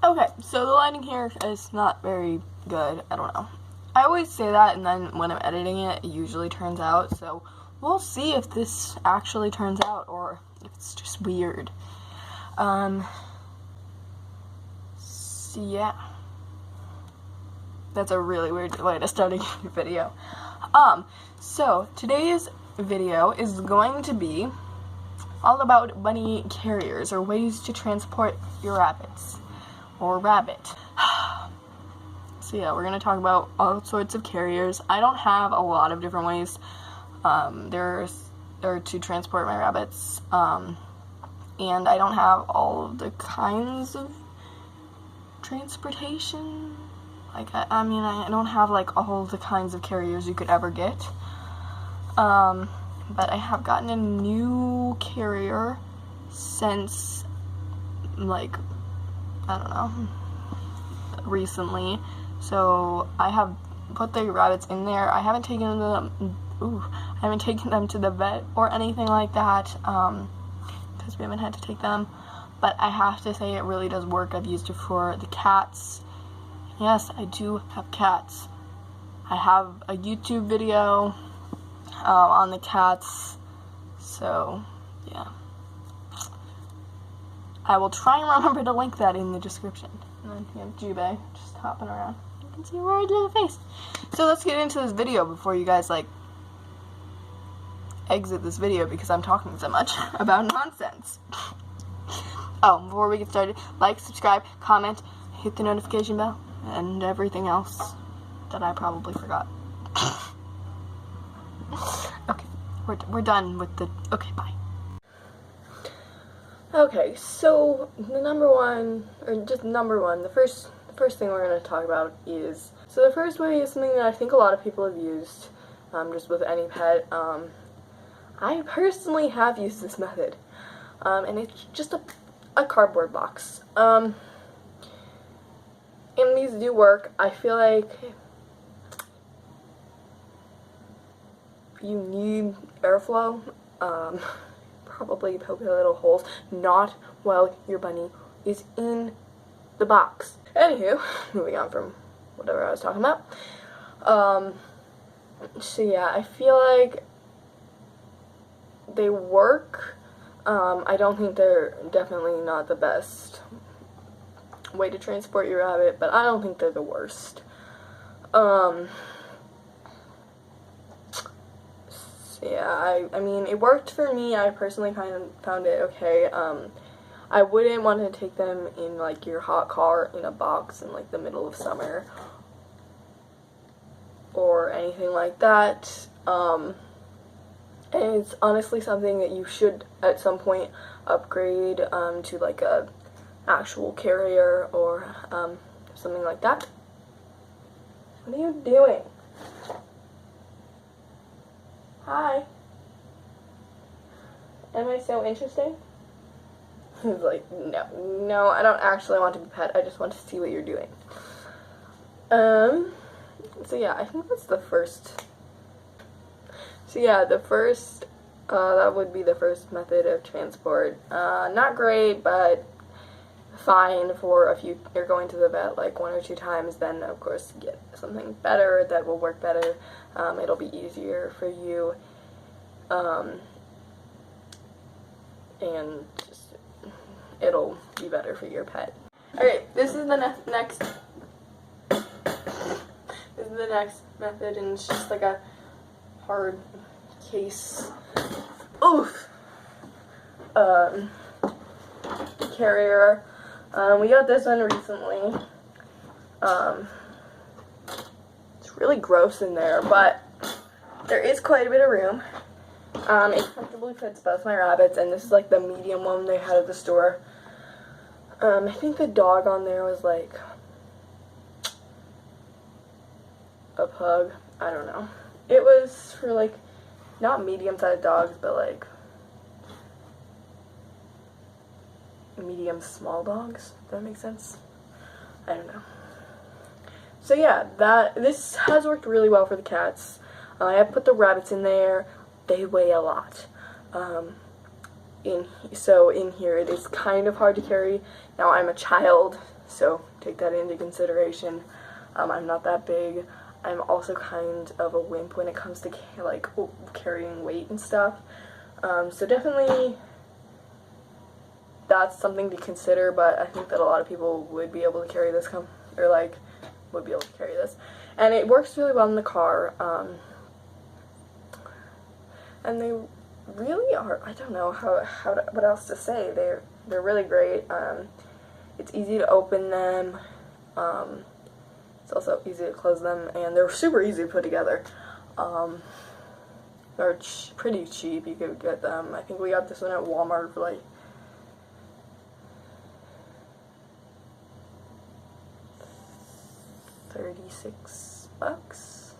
Okay, so the lighting here is not very good. I don't know. I always say that, and then when I'm editing it, it usually turns out. So we'll see if this actually turns out or if it's just weird. So yeah. That's a really weird way to start a video. So today's video is going to be all about bunny carriers, or ways to transport your rabbits. Or rabbit. So yeah, we're gonna talk about all sorts of carriers. I don't have a lot of different ways to transport my rabbits, and I don't have all of the kinds of transportation. Like, I mean, I don't have like all the kinds of carriers you could ever get. But I have gotten a new carrier since, like, I don't know, recently. So I have put the rabbits in there. I haven't taken them to the vet or anything like that, because we haven't had to take them. But I have to say, it really does work. I've used it for the cats. Yes, I do have cats. I have a YouTube video on the cats. So yeah, I will try and remember to link that in the description. And then you have Jubei just hopping around. You can see right to the face. So let's get into this video before you guys like exit this video because I'm talking so much about nonsense. Oh, before we get started, like, subscribe, comment, hit the notification bell, and everything else that I probably forgot. Okay, we're done with the, okay, bye. Okay, so the first thing we're going to talk about is, so the first way is something that I think a lot of people have used, just with any pet. I personally have used this method, and it's just a cardboard box. And these do work. I feel like you need airflow, probably poke little holes, not while your bunny is in the box. Anywho, moving on from whatever I was talking about. So yeah, I feel like they work. I don't think they're definitely not the best way to transport your rabbit, but I don't think they're the worst. So yeah, I mean, it worked for me. I personally kind of found it okay. I wouldn't want to take them in like your hot car in a box in like the middle of summer or anything like that. And it's honestly something that you should at some point upgrade to like a actual carrier or something like that. What are you doing? Hi. Am I so interesting? He's like, no, I don't actually want to be pet. I just want to see what you're doing. So yeah, I think that's the first. So yeah, that would be the first method of transport. Not great, but fine for if you're going to the vet like 1 or 2 times, then of course get something better that will work better. It'll be easier for you, and just, it'll be better for your pet. Alright, this is the next method, and it's just like a hard case carrier. We got this one recently. It's really gross in there, but there is quite a bit of room. It comfortably fits both my rabbits, and this is like the medium one they had at the store. I think the dog on there was like a pug. I don't know. It was for like not medium-sized dogs, but like medium small dogs, if that makes sense. I don't know. So yeah, this has worked really well for the cats. I have put the rabbits in there. They weigh a lot. So in here it is kind of hard to carry. Now I'm a child, so take that into consideration. I'm not that big. I'm also kind of a wimp when it comes to like carrying weight and stuff. So definitely that's something to consider, but I think that a lot of people would be able to carry this would be able to carry this. And it works really well in the car. And they really are, I don't know what else to say. They're really great. It's easy to open them. It's also easy to close them, and they're super easy to put together. They're pretty cheap. You could get them. I think we got this one at Walmart for like $36,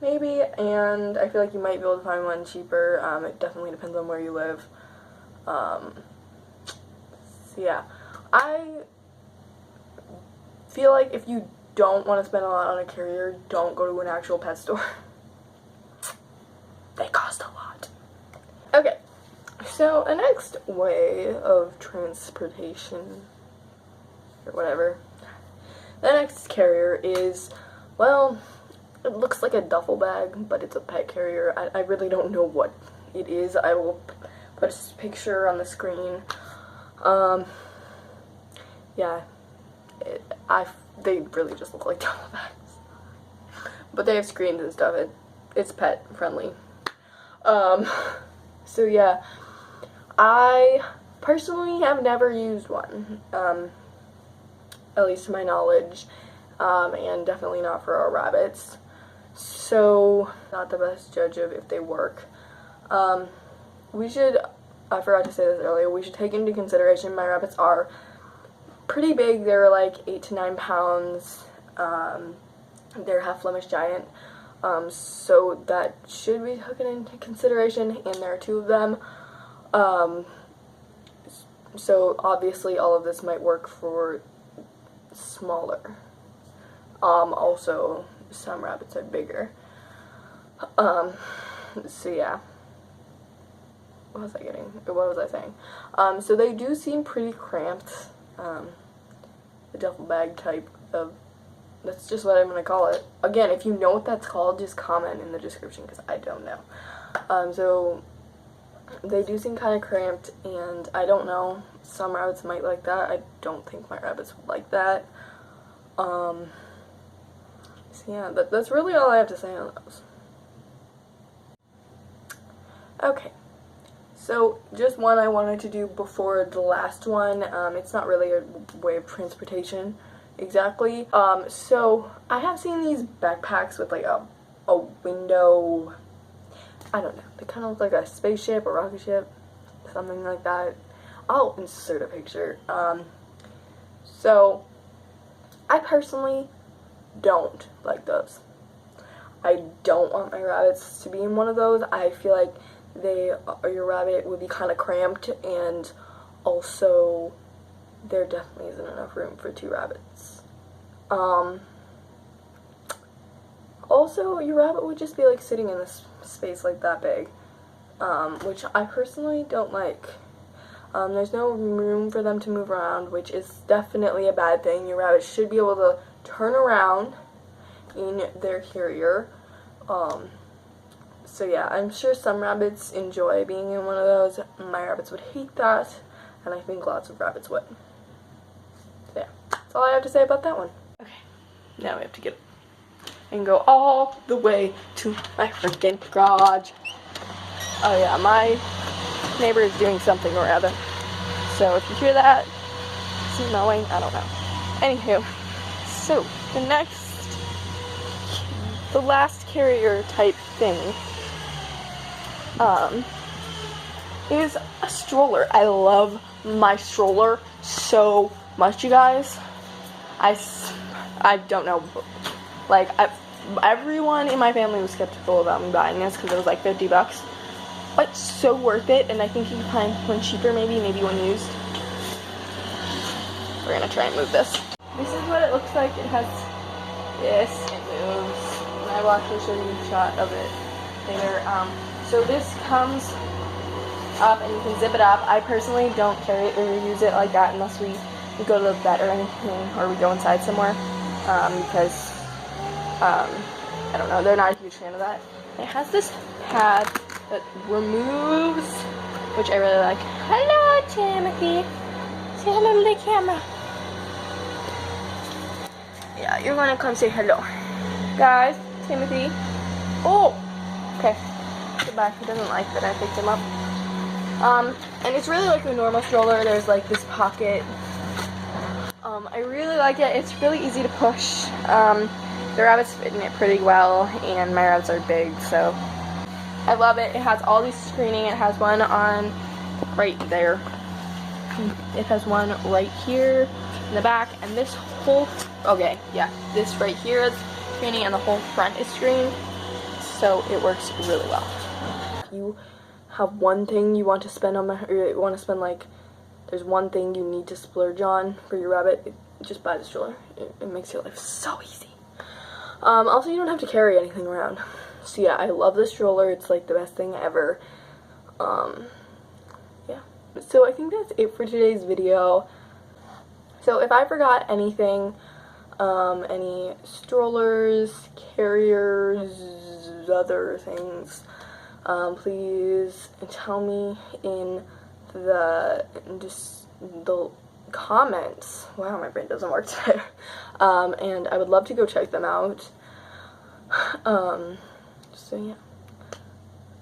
maybe. And I feel like you might be able to find one cheaper. It definitely depends on where you live. So yeah, I feel like if you don't want to spend a lot on a carrier, don't go to an actual pet store. They cost a lot. Okay, so the next way of transportation, or whatever, the next carrier is, well, it looks like a duffel bag, but it's a pet carrier. I really don't know what it is. I will put a picture on the screen. Yeah, they really just look like duffel bags, but they have screens and stuff. It's pet friendly. So yeah, I personally have never used one, at least to my knowledge, and definitely not for our rabbits, so not the best judge of if they work. I forgot to say this earlier, we should take into consideration my rabbits are pretty big. They're like 8 to 9 pounds. They're half Flemish Giant. So that should be taken into consideration, and there are 2 of them. So obviously all of this might work for smaller. Also some rabbits are bigger. So yeah. What was I saying? So they do seem pretty cramped. The duffel bag type of, that's just what I'm going to call it. Again, if you know what that's called, just comment in the description, because I don't know. So they do seem kind of cramped, and I don't know, some rabbits might like that. I don't think my rabbits would like that. So yeah, that's really all I have to say on those. Okay. So, just one I wanted to do before the last one. It's not really a way of transportation, exactly. So, I have seen these backpacks with like a window, I don't know, they kind of look like a spaceship or rocket ship, something like that. I'll insert a picture. So, I personally don't like those. I don't want my rabbits to be in one of those. I feel like your rabbit would be kind of cramped, and also there definitely isn't enough room for 2 rabbits. Also, your rabbit would just be like sitting in this space like that big, which I personally don't like. There's no room for them to move around, which is definitely a bad thing. Your rabbit should be able to turn around in their carrier. So yeah, I'm sure some rabbits enjoy being in one of those. My rabbits would hate that, and I think lots of rabbits would. So yeah, that's all I have to say about that one. Okay, now we have to get up and go all the way to my freaking garage. Oh yeah, my neighbor is doing something or other. So if you hear that, is he mowing? I don't know. Anywho, so the last carrier type thing is a stroller. I love my stroller so much, you guys. I don't know, like, everyone in my family was skeptical about me buying this because it was like $50, but so worth it. And I think you can find one cheaper, maybe one used. We're gonna try and move this. This is what it looks like. It has this, it moves, and I will actually show you a shot of it later. So this comes up and you can zip it up. I personally don't carry it or use it like that unless we we go to the vet or anything, or we go inside somewhere, because, I don't know, they're not a huge fan of that. It has this pad that removes, which I really like. Hello, Timothy. Say hello to the camera. Yeah, you're gonna come say hello. Guys, Timothy. Oh! Okay. Goodbye. He doesn't like that I picked him up. And it's really like a normal stroller. There's like this pocket. I really like it. It's really easy to push. The rabbits fit in it pretty well, and my rabbits are big, so I love it. It has all these screening. It has one on right there. It has one right here in the back, and this whole, okay, yeah, this right here is screening, and the whole front is screened, so it works really well. You have one thing you want to spend on, or you want to spend, like, there's one thing you need to splurge on for your rabbit, just buy the stroller. It makes your life so easy. Also, you don't have to carry anything around. So yeah, I love this stroller. It's like the best thing ever. Yeah. So I think that's it for today's video. So if I forgot anything, any strollers, carriers, other things, please tell me in the comments. Wow, my brain doesn't work today. And I would love to go check them out. So yeah.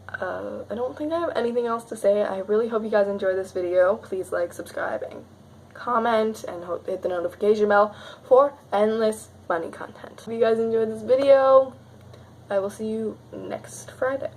I don't think I have anything else to say. I really hope you guys enjoyed this video. Please like, subscribe, and comment, and hit the notification bell for endless funny content. If you guys enjoyed this video, I will see you next Friday.